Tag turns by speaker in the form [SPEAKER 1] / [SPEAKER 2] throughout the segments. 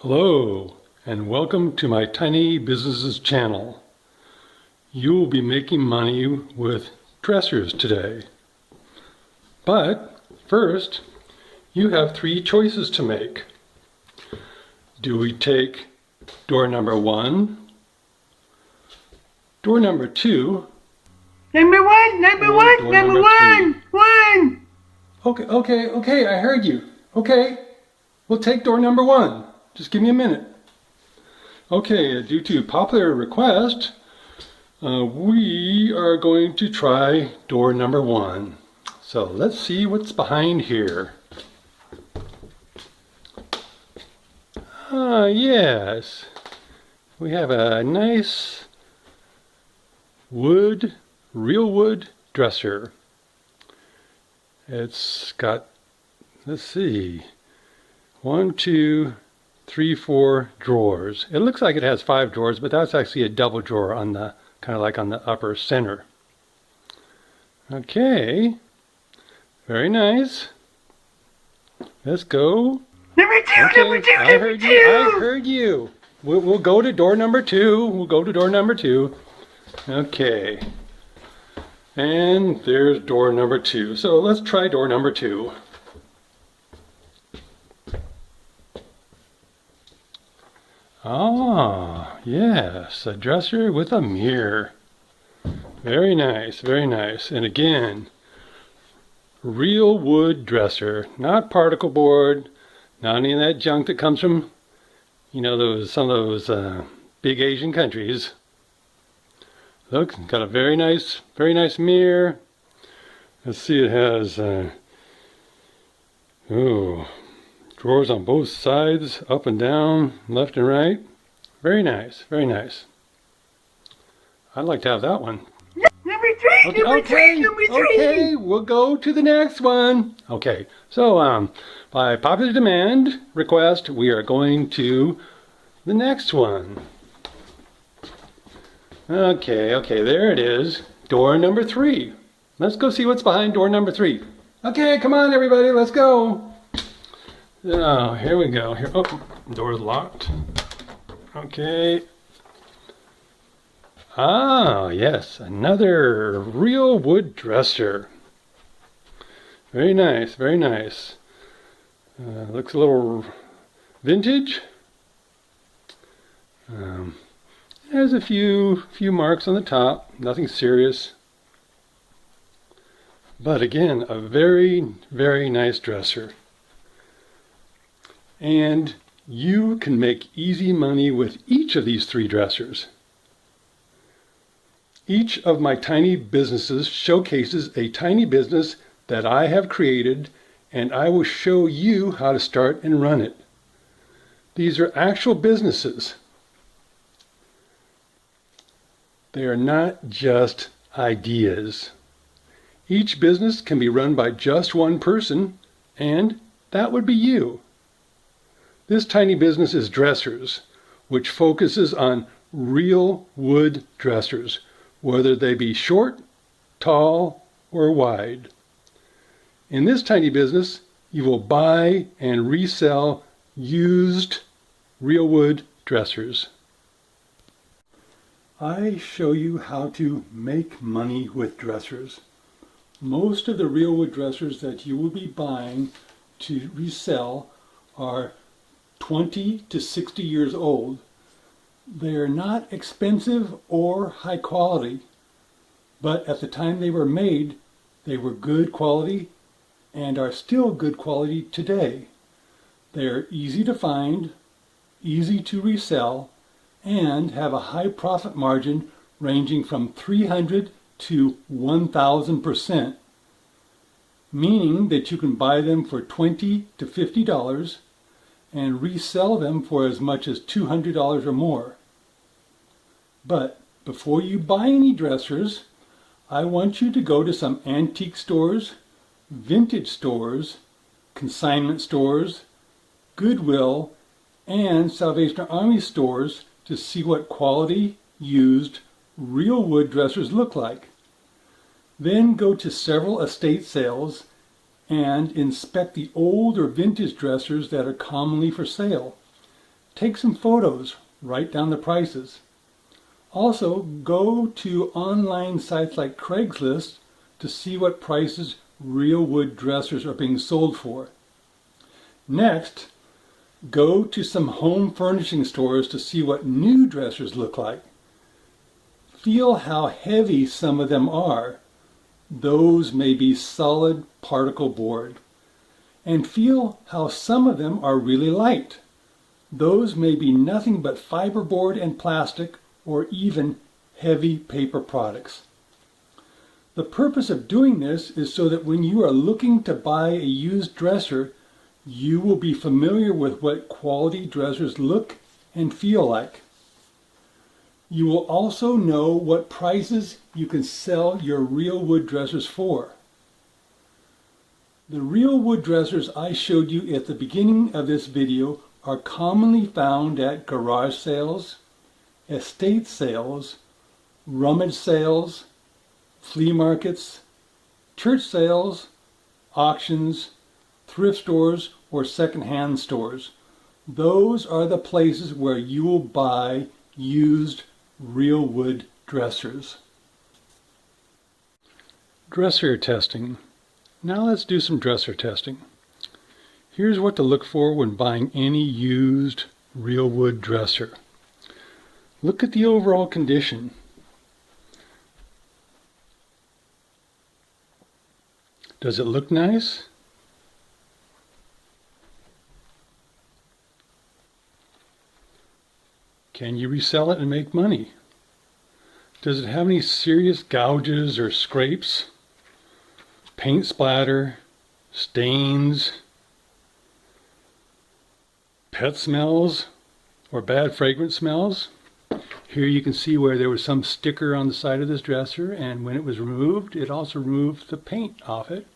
[SPEAKER 1] Hello, and welcome to my Tiny Businesses channel. You will be making money with dressers today. But first, you have three choices to make. Do we take door number 1, door number 2,
[SPEAKER 2] Number one.
[SPEAKER 1] Okay, I heard you. Okay, we'll take door number 1. Just give me a minute. Okay, due to popular request, we are going to try door number 1. So let's see what's behind here. Yes, we have a nice real wood dresser. It's got, let's see, 1, 2, 3, 4 drawers. It looks like it has 5 drawers, but that's actually a double drawer on the kind of like on the upper center. Okay, very nice. Let's go.
[SPEAKER 2] Number two.
[SPEAKER 1] I heard you. We'll go to door number 2. Okay. And there's door number 2. So let's try door number 2. Ah, yes, a dresser with a mirror. Very nice, very nice. And again, real wood dresser, not particle board, not any of that junk that comes from, some of those big Asian countries. Look, got a very nice mirror. Let's see, it has drawers on both sides, up and down, left and right. Very nice, very nice. I'd like to have that one.
[SPEAKER 2] Number three.
[SPEAKER 1] Okay, we'll go to the next one. Okay, so by popular demand request, we are going to the next one. Okay, there it is. Door number 3. Let's go see what's behind door number 3. Okay, come on everybody, let's go. Oh, here we go. Here, door's locked. Okay. Ah, yes, another real wood dresser. Very nice, very nice. Looks a little vintage. There's a few marks on the top, nothing serious. But again, a very, very nice dresser. And you can make easy money with each of these 3 dressers. Each of my tiny businesses showcases a tiny business that I have created, and I will show you how to start and run it. These are actual businesses. They are not just ideas. Each business can be run by just one person, and that would be you. This tiny business is Dressers, which focuses on real wood dressers, whether they be short, tall, or wide. In this tiny business, you will buy and resell used real wood dressers. I show you how to make money with dressers. Most of the real wood dressers that you will be buying to resell are 20 to 60 years old. They are not expensive or high quality, but at the time they were made, they were good quality and are still good quality today. They are easy to find, easy to resell, and have a high profit margin ranging from 300 to 1,000%, meaning that you can buy them for $20 to $50 and resell them for as much as $200 or more. But before you buy any dressers, I want you to go to some antique stores, vintage stores, consignment stores, Goodwill, and Salvation Army stores to see what quality, used, real wood dressers look like. Then go to several estate sales and inspect the old or vintage dressers that are commonly for sale. take some photos, write down the prices. Also, go to online sites like Craigslist to see what prices real wood dressers are being sold for. Next, go to some home furnishing stores to see what new dressers look like. Feel how heavy some of them are. Those may be solid particle board. And feel how some of them are really light. Those may be nothing but fiberboard and plastic or even heavy paper products. The purpose of doing this is so that when you are looking to buy a used dresser, you will be familiar with what quality dressers look and feel like. You will also know what prices you can sell your real wood dressers for. The real wood dressers I showed you at the beginning of this video are commonly found at garage sales, estate sales, rummage sales, flea markets, church sales, auctions, thrift stores, or second-hand stores. Those are the places where you will buy used real wood dressers. Dresser testing. Now let's do some dresser testing. Here's what to look for when buying any used real wood dresser. Look at the overall condition. Does it look nice? Can you resell it and make money? Does it have any serious gouges or scrapes, paint splatter, stains, pet smells, or bad fragrance smells? Here you can see where there was some sticker on the side of this dresser, and when it was removed, it also removed the paint off it.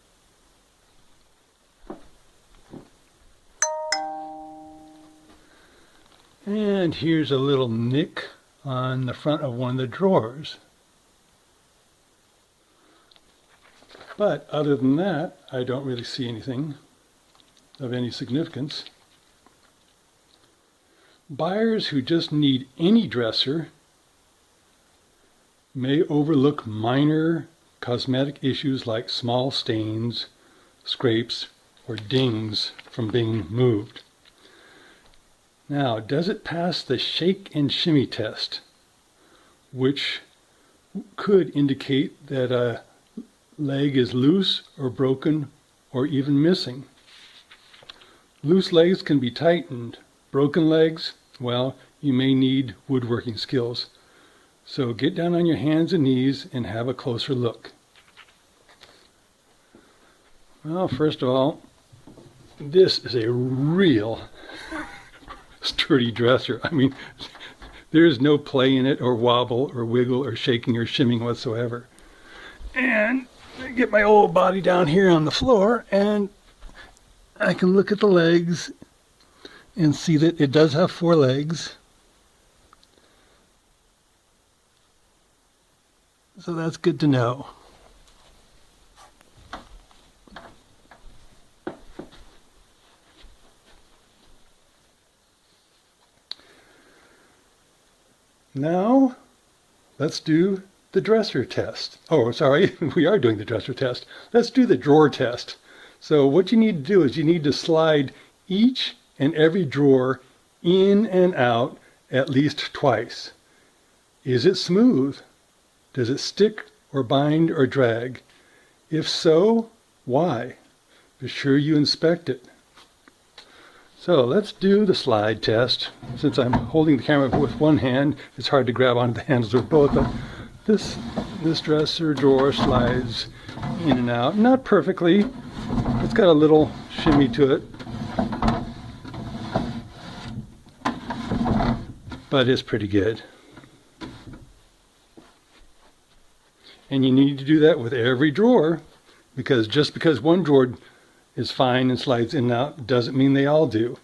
[SPEAKER 1] And here's a little nick on the front of one of the drawers. But other than that, I don't really see anything of any significance. Buyers who just need any dresser may overlook minor cosmetic issues like small stains, scrapes, or dings from being moved. Now, does it pass the shake and shimmy test, which could indicate that a leg is loose or broken or even missing? Loose legs can be tightened. Broken legs, well, you may need woodworking skills. So get down on your hands and knees and have a closer look. Well, first of all, this is a real sturdy dresser. I mean, there is no play in it or wobble or wiggle or shaking or shimming whatsoever. And I get my old body down here on the floor and I can look at the legs and see that it does have 4 legs. So that's good to know. Now, let's do the dresser test. Oh, sorry, we are doing the dresser test. Let's do the drawer test. So what you need to do is you need to slide each and every drawer in and out at least twice. Is it smooth? Does it stick or bind or drag? If so, why? Be sure you inspect it. So let's do the slide test. Since I'm holding the camera with one hand, it's hard to grab onto the handles with both, but this dresser drawer slides in and out. Not perfectly. It's got a little shimmy to it, but it's pretty good. And you need to do that with every drawer, because just because one drawer is fine and slides in and out doesn't mean they all do.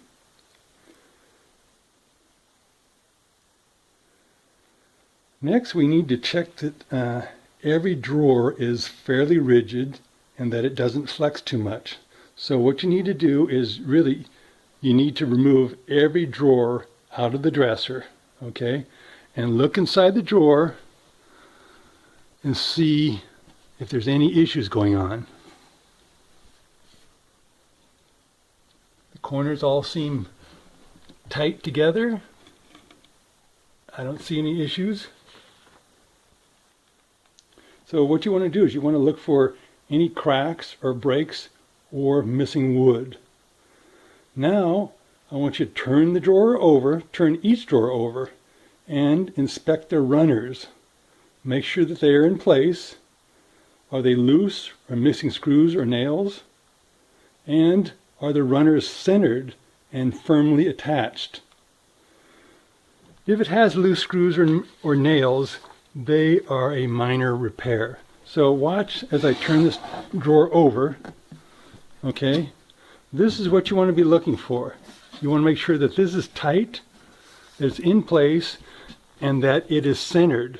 [SPEAKER 1] Next, we need to check that every drawer is fairly rigid and that it doesn't flex too much. So what you need to do is really, you need to remove every drawer out of the dresser, okay? And look inside the drawer and see if there's any issues going on. The corners all seem tight together. I don't see any issues. So what you want to do is you want to look for any cracks or breaks or missing wood. Now I want you to turn the drawer over, turn each drawer over, and inspect the runners. Make sure that they are in place. Are they loose or missing screws or nails? And are the runners centered and firmly attached? If it has loose screws or nails, they are a minor repair. So watch as I turn this drawer over. Okay, this is what you want to be looking for. You want to make sure that this is tight, that it's in place, and that it is centered.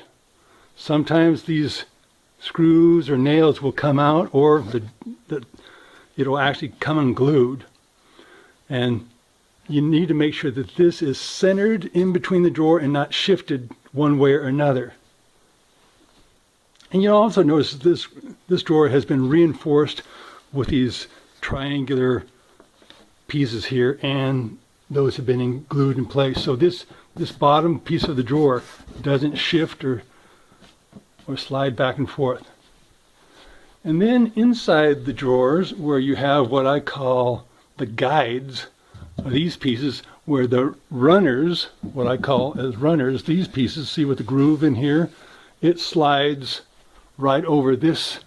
[SPEAKER 1] Sometimes these screws or nails will come out, or it'll actually come unglued. And you need to make sure that this is centered in between the drawer and not shifted one way or another. And you'll also notice that this drawer has been reinforced with these triangular pieces here, and those have been glued in place. So this bottom piece of the drawer doesn't shift or slide back and forth. And then inside the drawers, where you have what I call the guides, are these pieces where the runners, what I call as runners, these pieces, see with the groove in here, it slides right over this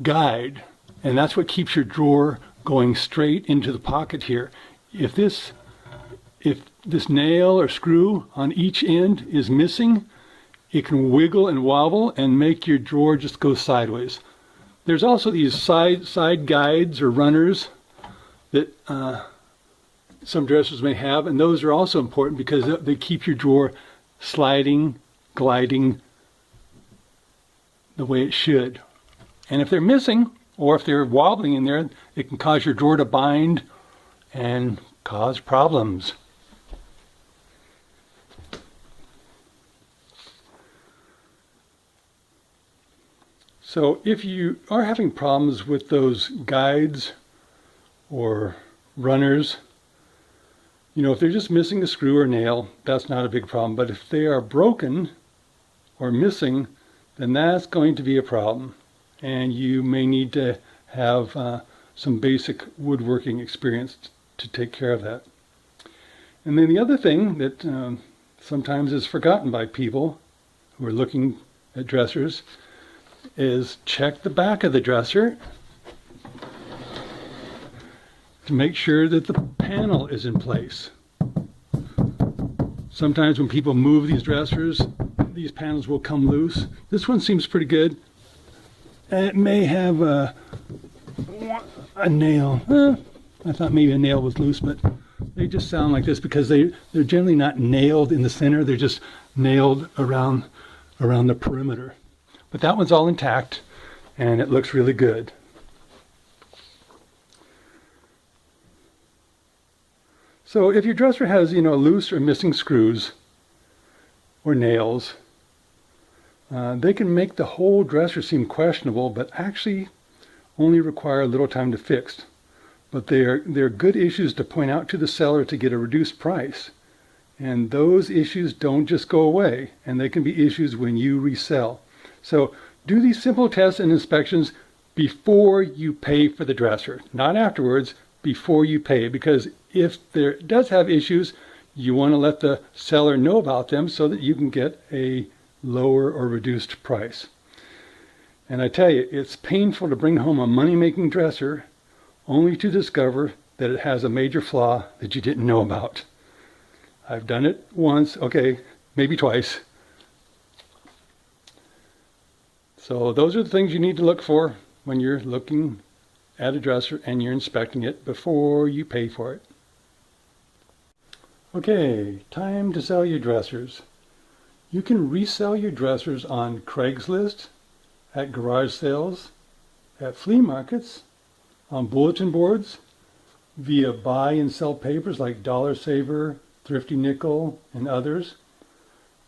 [SPEAKER 1] guide, and that's what keeps your drawer going straight into the pocket here. If this nail or screw on each end is missing, it can wiggle and wobble and make your drawer just go sideways. There's also these side guides or runners that some dressers may have, and those are also important because they keep your drawer sliding, gliding the way it should. And if they're missing, or if they're wobbling in there, it can cause your drawer to bind and cause problems. So if you are having problems with those guides or runners, if they're just missing a screw or nail, that's not a big problem. But if they are broken or missing, then that's going to be a problem. And you may need to have some basic woodworking experience to take care of that. And then the other thing that sometimes is forgotten by people who are looking at dressers is check the back of the dresser to make sure that the panel is in place. Sometimes when people move these dressers, these panels will come loose. This one seems pretty good. It may have a nail. I thought maybe a nail was loose, but they just sound like this because they're generally not nailed in the center. They're just nailed around the perimeter. But that one's all intact, and it looks really good. So if your dresser has, loose or missing screws or nails, they can make the whole dresser seem questionable, but actually only require a little time to fix. But they're good issues to point out to the seller to get a reduced price. And those issues don't just go away, and they can be issues when you resell. So do these simple tests and inspections before you pay for the dresser, not afterwards, before you pay, because if there does have issues, you want to let the seller know about them so that you can get a lower or reduced price. And I tell you, it's painful to bring home a money-making dresser only to discover that it has a major flaw that you didn't know about. I've done it once, okay, maybe twice. So those are the things you need to look for when you're looking at a dresser and you're inspecting it before you pay for it. Okay, time to sell your dressers. You can resell your dressers on Craigslist, at garage sales, at flea markets, on bulletin boards, via buy and sell papers like Dollar Saver, Thrifty Nickel, and others.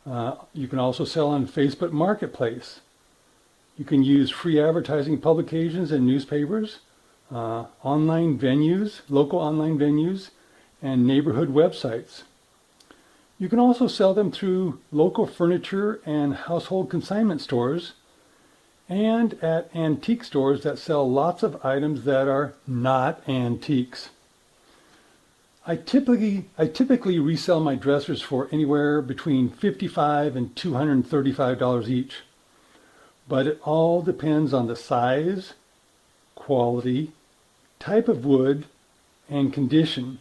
[SPEAKER 1] You can also sell on Facebook Marketplace. You can use free advertising publications and newspapers, online venues, local online venues, and neighborhood websites. You can also sell them through local furniture and household consignment stores and at antique stores that sell lots of items that are not antiques. I typically resell my dressers for anywhere between $55 and $235 each, but it all depends on the size, quality, type of wood, and condition.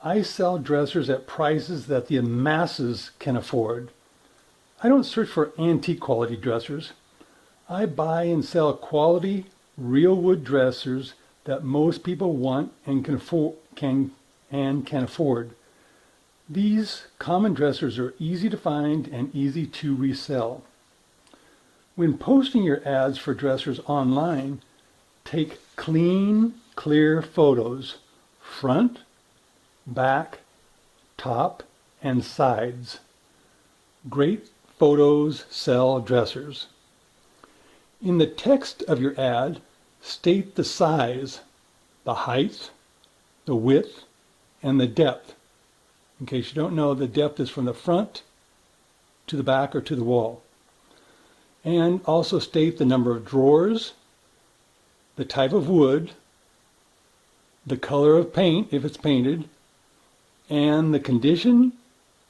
[SPEAKER 1] I sell dressers at prices that the masses can afford. I don't search for antique quality dressers. I buy and sell quality, real wood dressers that most people want and can afford. These common dressers are easy to find and easy to resell. When posting your ads for dressers online, take clean, clear photos, front, back, top, and sides. Great photos sell dressers. In the text of your ad, state the size, the height, the width, and the depth. In case you don't know, the depth is from the front to the back or to the wall. And also state the number of drawers, the type of wood, the color of paint if it's painted, and the condition,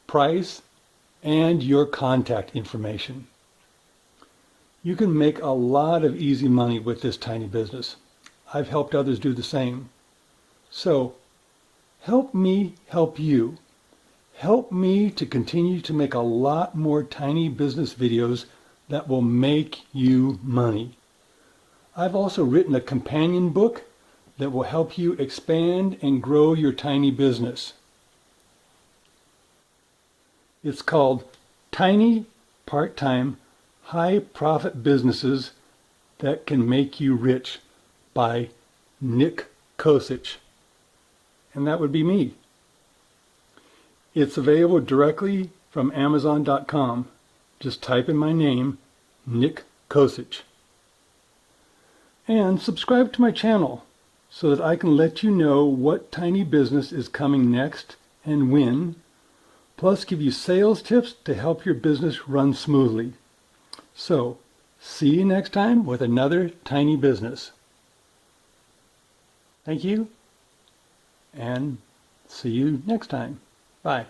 [SPEAKER 1] price, and your contact information. You can make a lot of easy money with this tiny business. I've helped others do the same. So, help me help you. Help me to continue to make a lot more tiny business videos that will make you money. I've also written a companion book that will help you expand and grow your tiny business. It's called Tiny Part-Time High-Profit Businesses That Can Make You Rich by Nick Kosich. And that would be me. It's available directly from Amazon.com. Just type in my name, Nick Kosich. And subscribe to my channel so that I can let you know what tiny business is coming next and when, plus give you sales tips to help your business run smoothly. So, see you next time with another tiny business. Thank you, and see you next time. Bye.